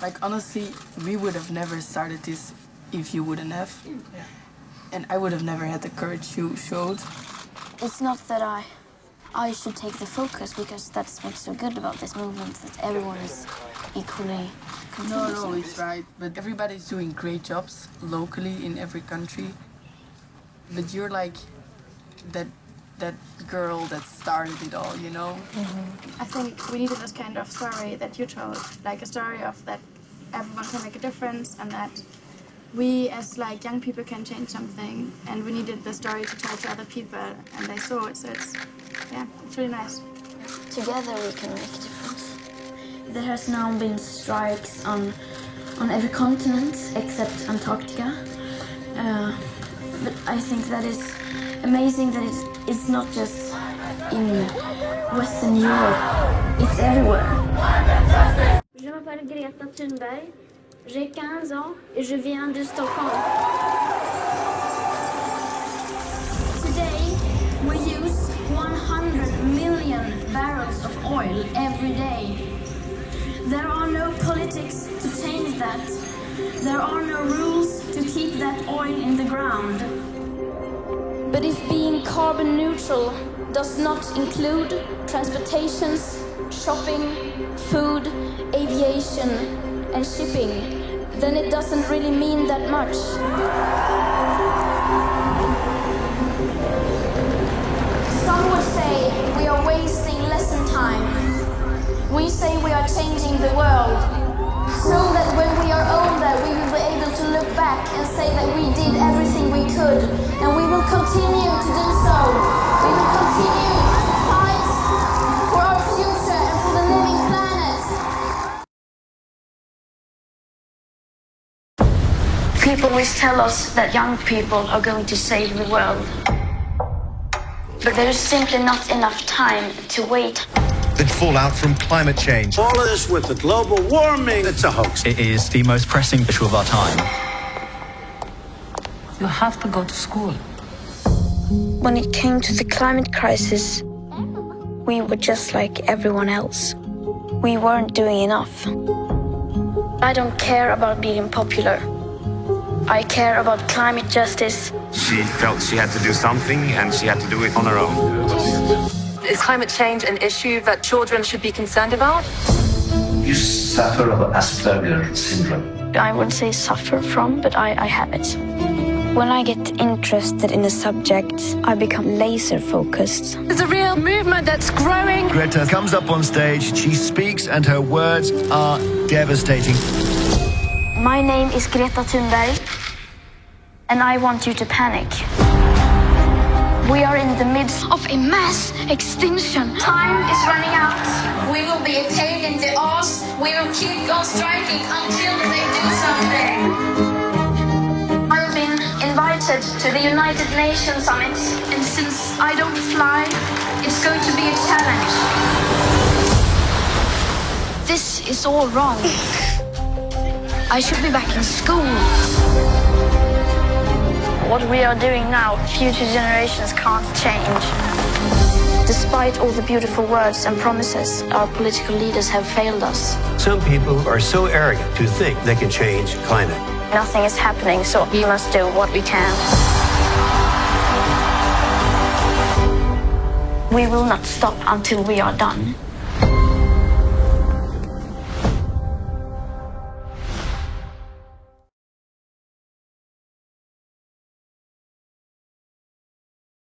Like, honestly, we would have never started this if you wouldn't have. Yeah. And I would have never had the courage you showed. It's not that I should take the focus, because that's what's so good about this movement, that everyone is equally contributing. No, it's right. But everybody's doing great jobs locally in every country. But you're like that girl that started it all, you know? I think we needed this kind of story that you told, like a story of that everyone can make a difference and that we as like young people can change something, and we needed the story to tell to other people, and they saw it, so it's really nice. Together we can make a difference. There has now been strikes on every continent except Antarctica. But I think that is amazing that it's not just in Western Europe, it's everywhere. Je m'appelle Greta Thunberg, j'ai 15 ans et je viens de Stockholm. Today we use 100 million barrels of oil every day. There are no politics to change that. There are no rules to keep that oil in the ground. But if being carbon neutral does not include transportations, shopping, food, aviation, and shipping, then it doesn't really mean that much. Some would say we are wasting lesson time. We say we are changing the world, so that when we are older we will be able to look back and say that we did everything we could, and we will continue to do so. We will continue to fight for our future and for the living planet. People always tell us that young people are going to save the world, but there is simply not enough time to wait. The fallout from climate change. All of this with the global warming, it's a hoax. It is the most pressing issue of our time. You have to go to school. When it came to the climate crisis, we were just like everyone else. We weren't doing enough. I don't care about being popular. I care about climate justice. She felt she had to do something, and she had to do it on her own. Is climate change an issue that children should be concerned about? You suffer of Asperger's syndrome. I wouldn't say suffer from, but I have it. When I get interested in a subject, I become laser focused. There's a real movement that's growing. Greta comes up on stage, she speaks, and her words are devastating. My name is Greta Thunberg, and I want you to panic. We are in the midst of a mass extinction. Time is running out. We will be a pain in the ass. We will keep on striking until they do something. I've been invited to the United Nations Summit, and since I don't fly, it's going to be a challenge. This is all wrong. I should be back in school. What we are doing now, future generations can't change. Despite all the beautiful words and promises, our political leaders have failed us. Some people are so arrogant to think they can change climate. Nothing is happening, so we must do what we can. We will not stop until we are done.